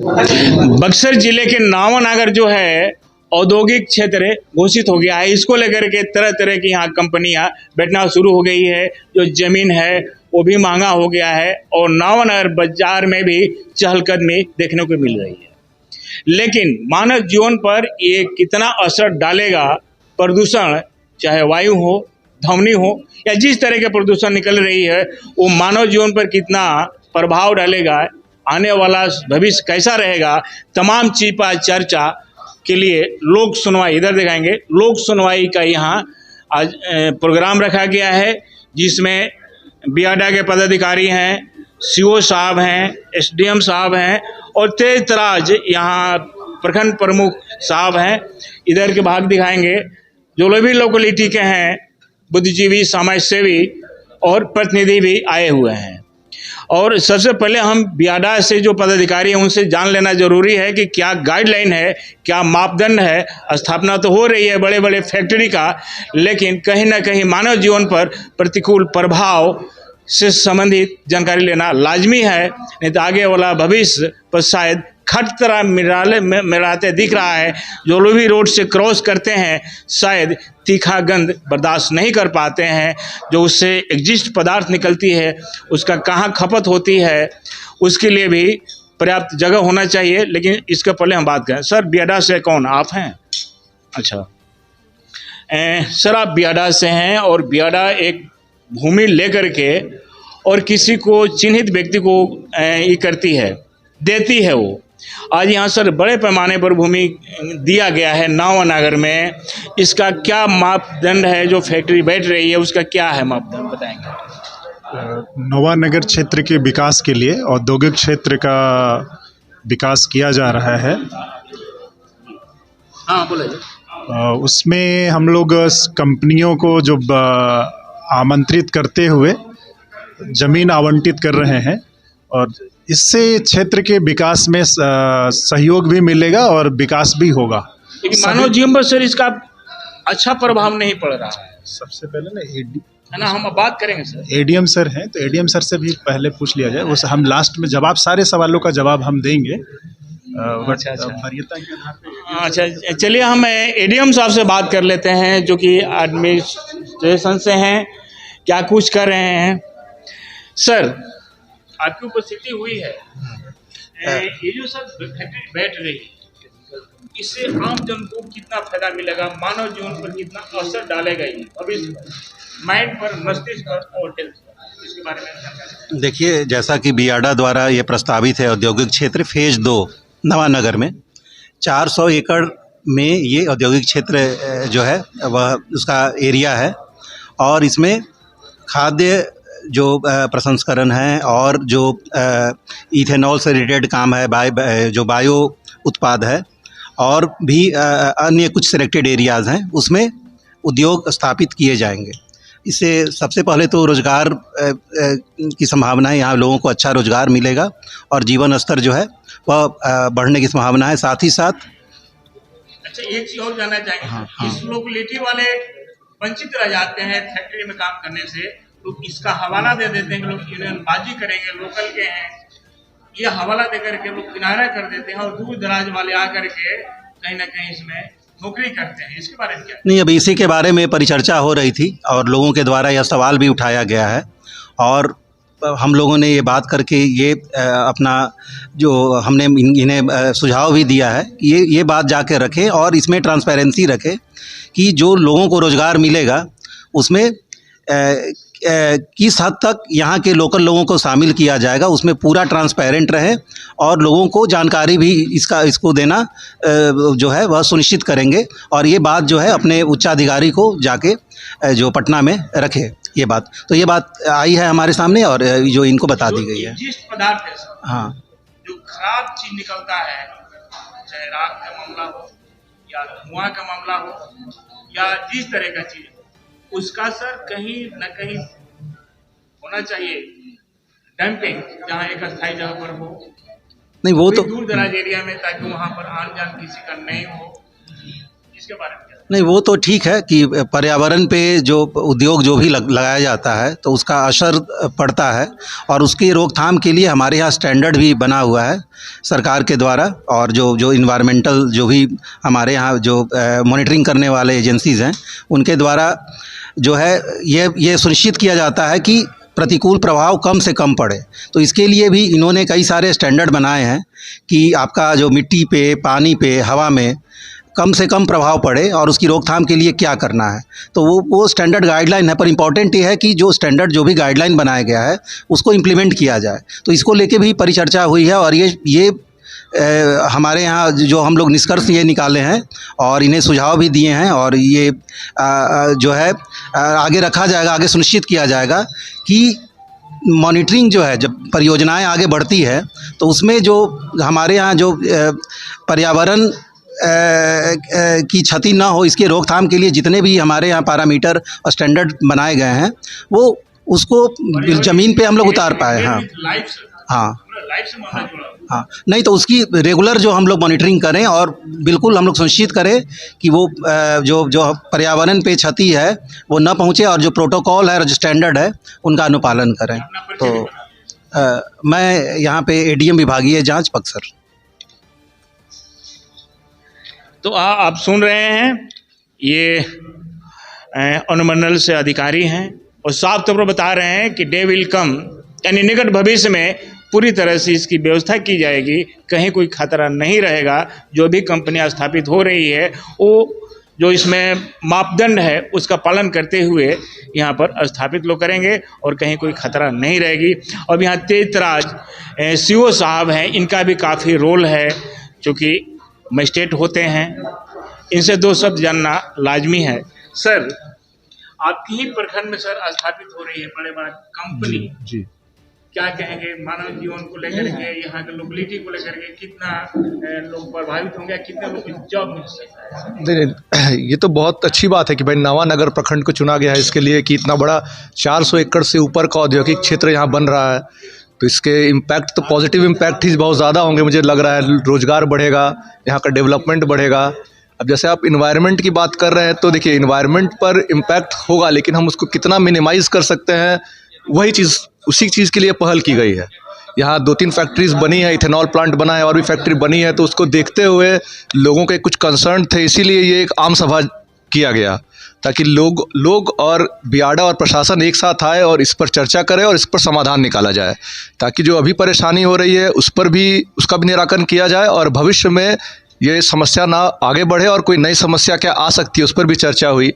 बक्सर जिले के नावानगर जो है औद्योगिक क्षेत्र घोषित हो गया है। इसको लेकर के तरह तरह की यहाँ कंपनियां बैठना शुरू हो गई है। जो जमीन है वो भी महंगा हो गया है और नावानगर बाजार में भी चहलकदमी देखने को मिल रही है। लेकिन मानव जीवन पर ये कितना असर डालेगा, प्रदूषण चाहे वायु हो, ध्वनि हो या जिस तरह के प्रदूषण निकल रही है, वो मानव जीवन पर कितना प्रभाव डालेगा, आने वाला भविष्य कैसा रहेगा, तमाम चीज पर चर्चा के लिए लोक सुनवाई, इधर दिखाएंगे, लोक सुनवाई का यहाँ आज प्रोग्राम रखा गया है, जिसमें बियाडा के पदाधिकारी हैं, सीओ साहब हैं, एसडीएम साहब हैं और तेज तराज यहाँ प्रखंड प्रमुख साहब हैं। इधर के भाग दिखाएंगे जो भी लोकेलिटी के हैं, बुद्धिजीवी, समाज सेवी और प्रतिनिधि भी आए हुए हैं। और सबसे पहले हम बियाडा से जो पदाधिकारी हैं उनसे जान लेना जरूरी है कि क्या गाइडलाइन है, क्या मापदंड है। स्थापना तो हो रही है बड़े बड़े फैक्ट्री का, लेकिन कहीं ना कहीं मानव जीवन पर प्रतिकूल प्रभाव से संबंधित जानकारी लेना लाजमी है, नहीं तो आगे वाला भविष्य पर शायद खतरा मिलाते दिख रहा है। जो लोग भी रोड से क्रॉस करते हैं शायद तीखा गंध बर्दाश्त नहीं कर पाते हैं, जो उससे एग्जिस्ट पदार्थ निकलती है उसका कहाँ खपत होती है, उसके लिए भी पर्याप्त जगह होना चाहिए। लेकिन इसके पहले हम बात करें, सर बियाडा से कौन आप हैं? अच्छा सर, आप बियाडा से हैं और बियाडा एक भूमि लेकर के और किसी को चिन्हित व्यक्ति को ये करती है, देती है। वो आज यहाँ सर बड़े पैमाने पर भूमि दिया गया है नावानगर में। इसका क्या मापदंड है? जो फैक्ट्री बैठ रही है उसका क्या है मापदंड, बताएंगे? नावानगर क्षेत्र के विकास के लिए औद्योगिक क्षेत्र का विकास किया जा रहा है। हाँ बोलिए। उसमें हम लोग कंपनियों को जो आमंत्रित करते हुए जमीन आवंटित कर रहे हैं और इससे क्षेत्र के विकास में सहयोग भी मिलेगा और विकास भी होगा। लेकिन मानव जीवन पर सर इसका अच्छा प्रभाव नहीं पड़ रहा है। सबसे पहले ना है ना, हम बात करेंगे सर। एडीएम सर हैं तो एडीएम सर से भी पहले पूछ लिया जाए, उस हम लास्ट में जवाब, सारे सवालों का जवाब हम देंगे। अच्छा चलिए, हम एडीएम साहब से बात कर लेते हैं जो कि एडमिनिस्ट्रेशन से हैं, क्या कुछ कर रहे हैं। सर आपकी उपस्थिति हुई है, ये जो सब फैक्ट्री बैठ रही है इससे आम जन को कितना फायदा मिलेगा, मानव जीवन पर कितना असर डालेगा, ये भविष्य पर, माइंड पर, मस्तिष्क पर और हेल्थ पर, इसके बारे में देखिए, जैसा कि बियाडा द्वारा ये प्रस्तावित है औद्योगिक क्षेत्र फेज 2 नवानगर में 400 एकड़ में ये औद्योगिक क्षेत्र जो है वह उसका एरिया है और इसमें खाद्य जो प्रसंस्करण है और जो इथेनॉल से रिलेटेड काम है, जो बायो उत्पाद है और भी अन्य कुछ सिलेक्टेड एरियाज़ हैं, उसमें उद्योग स्थापित किए जाएंगे। इससे सबसे पहले तो रोज़गार की संभावना है, यहाँ लोगों को अच्छा रोज़गार मिलेगा और जीवन स्तर जो है वह बढ़ने की संभावना है। साथ ही साथ अच्छा एक चीज़ और जानना चाहेंगे। हाँ। इस लोकेलिटी वाले वंचित रह जाते हैं फैक्ट्री में काम करने से, लोग इसका हवाला दे देते हैं कि लोग यूनियनबाजी करेंगे, लोकल के हैं, ये हवाला दे करके लोग किनारा कर देते हैं और दूर दराज वाले आकर के कहीं ना कहीं इसमें नौकरी करते हैं। इसके बारे में क्या? नहीं, अभी इसी के बारे में परिचर्चा हो रही थी और लोगों के द्वारा यह सवाल भी उठाया गया है और हम लोगों ने ये बात करके ये अपना जो हमने इन्हें सुझाव भी दिया है कि ये बात जाके रखें और इसमें ट्रांसपेरेंसी रखें कि जो लोगों को रोज़गार मिलेगा उसमें किस हद तक यहाँ के लोकल लोगों को शामिल किया जाएगा, उसमें पूरा ट्रांसपेरेंट रहे और लोगों को जानकारी भी इसको देना जो है वह सुनिश्चित करेंगे और ये बात जो है अपने उच्चाधिकारी को जाके जो पटना में रखे ये बात। तो ये बात आई है हमारे सामने और जो इनको बता दी गई है। जिस पदार्थ है हाँ, जो खराब चीज निकलता है, चाहे राख का मामला हो या धुआं का मामला हो या जिस तरह का चीज, उसका सर कहीं न कहीं होना चाहिए डंपिंग, जहाँ एक अस्थायी जगह पर हो, नहीं वो तो दूर दराज एरिया में, ताकि वहाँ पर आन जान किसी का नहीं हो। इसके बारे में क्या? नहीं, वो तो ठीक है कि पर्यावरण पे जो उद्योग जो भी लगाया जाता है तो उसका असर पड़ता है, और उसकी रोकथाम के लिए हमारे यहाँ स्टैंडर्ड भी बना हुआ है सरकार के द्वारा, और जो इन्वायरमेंटल जो भी हमारे यहाँ जो मॉनिटरिंग करने वाले एजेंसीज़ हैं उनके द्वारा जो है ये सुनिश्चित किया जाता है कि प्रतिकूल प्रभाव कम से कम पड़े। तो इसके लिए भी इन्होंने कई सारे स्टैंडर्ड बनाए हैं कि आपका जो मिट्टी पे, पानी पे, हवा में कम से कम प्रभाव पड़े और उसकी रोकथाम के लिए क्या करना है। तो वो स्टैंडर्ड गाइडलाइन है, पर इम्पॉर्टेंट ये है कि जो स्टैंडर्ड जो भी गाइडलाइन बनाया गया है उसको इम्प्लीमेंट किया जाए। तो इसको लेके भी परिचर्चा हुई है, और ये हमारे यहाँ जो हम लोग निष्कर्ष ये निकाले हैं और इन्हें सुझाव भी दिए हैं, और ये जो है आगे रखा जाएगा, आगे सुनिश्चित किया जाएगा कि मॉनिटरिंग जो है, जब परियोजनाएं आगे बढ़ती है तो उसमें जो हमारे यहाँ जो पर्यावरण की क्षति ना हो, इसके रोकथाम के लिए जितने भी हमारे यहाँ पैरामीटर और स्टैंडर्ड बनाए गए हैं वो उसको ज़मीन पे हम लोग उतार पाए। हाँ हाँ हाँ, नहीं तो उसकी रेगुलर जो हम लोग मॉनिटरिंग करें और बिल्कुल हम लोग सुनिश्चित करें कि वो जो पर्यावरण पे क्षति है वो ना पहुँचे, और जो प्रोटोकॉल है और जो स्टैंडर्ड है उनका अनुपालन करें। तो मैं यहाँ पे एडीएम विभागीय जांच बक्सर। तो आप सुन रहे हैं, ये अनुमंडल से अधिकारी हैं और साफ तौर पर बता रहे हैं कि डे विल कम, यानी निकट भविष्य में पूरी तरह से इसकी व्यवस्था की जाएगी, कहीं कोई खतरा नहीं रहेगा। जो भी कंपनियां स्थापित हो रही है वो जो इसमें मापदंड है उसका पालन करते हुए यहाँ पर स्थापित लोग करेंगे और कहीं कोई खतरा नहीं रहेगी। अब यहाँ तेजतराज सीओ साहब हैं, इनका भी काफ़ी रोल है, चूँकि मजिस्ट्रेट होते हैं, इनसे दो शब्द जानना लाजमी है। सर, आपकी ही प्रखंड में सर स्थापित हो रही है बड़े बड़ा कंपनी, जी क्या कहेंगे मानव जीवन को लेकर के, यहाँ के लोकेलिटी को लेकर के, कितना लोग प्रभावित होंगे, कितने लोग को जॉब मिल सकता है? ये तो बहुत अच्छी बात है कि भाई नवानगर प्रखंड को चुना गया है इसके लिए कि इतना बड़ा 400 एकड़ से ऊपर का औद्योगिक क्षेत्र यहाँ बन रहा है। तो इसके इम्पैक्ट तो पॉजिटिव इम्पैक्ट ही बहुत ज़्यादा होंगे, मुझे लग रहा है। रोज़गार बढ़ेगा, यहाँ का डेवलपमेंट बढ़ेगा। अब जैसे आप इन्वायरमेंट की बात कर रहे हैं तो देखिए इन्वायरमेंट पर इम्पैक्ट होगा, लेकिन हम उसको कितना मिनिमाइज़ कर सकते हैं वही चीज़, उसी चीज़ के लिए पहल की गई है। यहाँ 2-3 फैक्ट्रीज बनी है, इथेनॉल प्लांट बना है और भी फैक्ट्री बनी है, तो उसको देखते हुए लोगों के कुछ कंसर्न थे, इसीलिए ये एक आम सभा किया गया ताकि लोग और बियाडा और प्रशासन एक साथ आए और इस पर चर्चा करें और इस पर समाधान निकाला जाए, ताकि जो अभी परेशानी हो रही है उसका भी निराकरण किया जाए और भविष्य में ये समस्या ना आगे बढ़े और कोई नई समस्या क्या आ सकती है उस पर भी चर्चा हुई।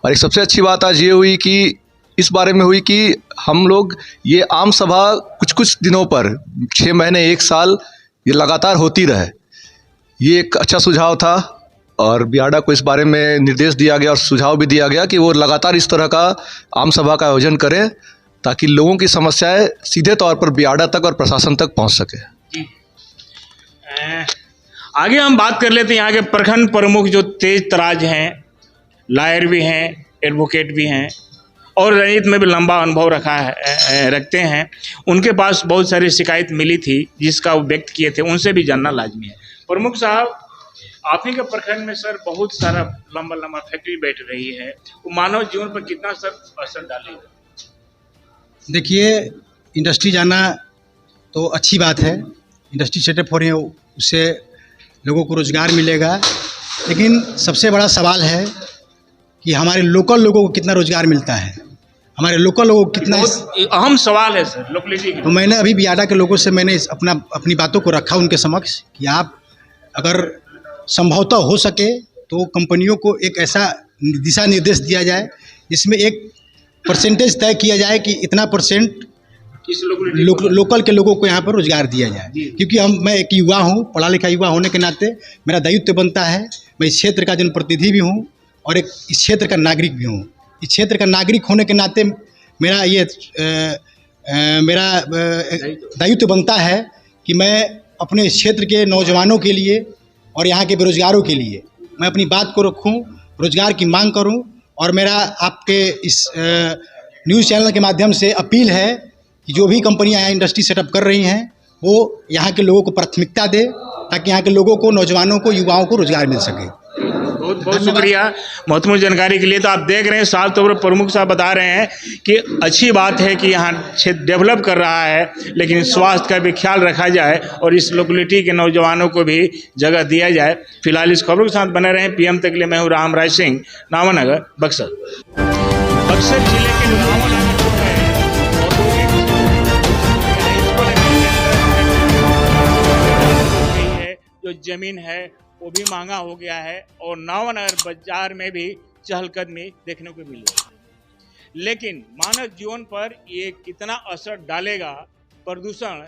और एक सबसे अच्छी बात आज ये हुई कि इस बारे में हुई कि हम लोग ये आम सभा कुछ दिनों पर 6 महीने 1 साल ये लगातार होती रहे, ये एक अच्छा सुझाव था और बियाडा को इस बारे में निर्देश दिया गया और सुझाव भी दिया गया कि वो लगातार इस तरह का आम सभा का आयोजन करें ताकि लोगों की समस्याएं सीधे तौर पर बियाडा तक और प्रशासन तक पहुंच सके। आगे हम बात कर लेते हैं यहाँ के प्रखंड प्रमुख जो तेजतराज हैं, लॉयर भी हैं, एडवोकेट भी हैं और राजनीति में भी लंबा अनुभव रखते हैं। उनके पास बहुत सारी शिकायत मिली थी जिसका वो व्यक्त किए थे, उनसे भी जानना लाजमी है। प्रमुख साहब, आप ही के प्रखंड में सर बहुत सारा लंबा फैक्ट्री बैठ रही है, वो मानव जीवन पर कितना सर असर डालेगा? देखिए, इंडस्ट्री जाना तो अच्छी बात है, इंडस्ट्री सेटअप हो रही है, उससे लोगों को रोज़गार मिलेगा, लेकिन सबसे बड़ा सवाल है कि हमारे लोकल लोगों को कितना रोज़गार मिलता है, हमारे लोकल लोगों को कितना। अहम सवाल है सर लोकेलिटी की। तो मैंने अभी बियाडा के लोगों से मैंने अपनी बातों को रखा उनके समक्ष कि आप अगर संभवतः हो सके तो कंपनियों को एक ऐसा दिशा निर्देश दिया जाए जिसमें एक परसेंटेज तय किया जाए कि इतना % लोकल के लोगों को यहाँ पर रोज़गार दिया जाए। क्योंकि मैं एक युवा हूँ, पढ़ा लिखा युवा होने के नाते मेरा दायित्व बनता है, मैं इस क्षेत्र का जनप्रतिनिधि भी हूँ और एक इस क्षेत्र का नागरिक भी हूँ। इस क्षेत्र का नागरिक होने के नाते मेरा ये दायित्व बनता है कि मैं अपने क्षेत्र के नौजवानों के लिए और यहाँ के बेरोजगारों के लिए मैं अपनी बात को रखूँ, रोज़गार की मांग करूँ। और मेरा आपके इस न्यूज़ चैनल के माध्यम से अपील है कि जो भी कंपनियां यहाँ इंडस्ट्री सेटअप कर रही हैं वो यहाँ के लोगों को प्राथमिकता दे ताकि यहाँ के लोगों को, नौजवानों को, युवाओं को रोज़गार मिल सके। बहुत बहुत शुक्रिया महत्वपूर्ण जानकारी के लिए। तो आप देख रहे हैं साफ तौर पर प्रमुख साहब बता रहे हैं कि अच्छी बात है कि यहाँ क्षेत्र डेवलप कर रहा है, लेकिन स्वास्थ्य का भी ख्याल रखा जाए और इस लोकेलिटी के नौजवानों को भी जगह दिया जाए। फिलहाल इस खबरों के साथ बने रहें PM तक के लिए। मैं हूँ रामराज सिंह, नावानगर, बक्सर। बक्सर जिले के नावानगर जो जमीन है वो भी महंगा हो गया है और नावानगर बाजार में भी चहलकदमी देखने को मिल रही है। लेकिन मानव जीवन पर ये कितना असर डालेगा प्रदूषण,